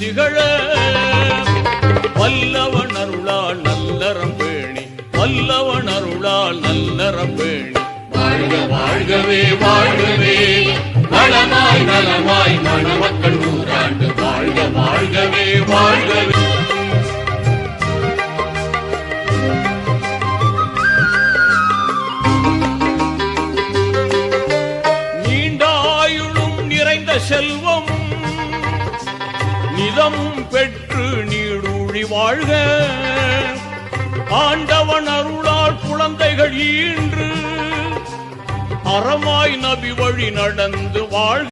திகழ வல்லவன் அருளால் நல்லறம் பேணி வல்லவன் அருளால் நல்லறம் பேணி வாழ்க வாழ்கவே வாழ்கவே நலமாய் நலமாய் மணமக்கள் நூறாண்டு வாழ்க வாழ்கவே வாழ்கவே. நீண்டாயுளும் நிறைந்த செல்வம் நிதமும் பெற்று நீடூழி வாழ்க ஆண்டவன் அருளால் குழந்தைகள் ஈன்று அறமாய் நபி வழி நடந்து வாழ்க.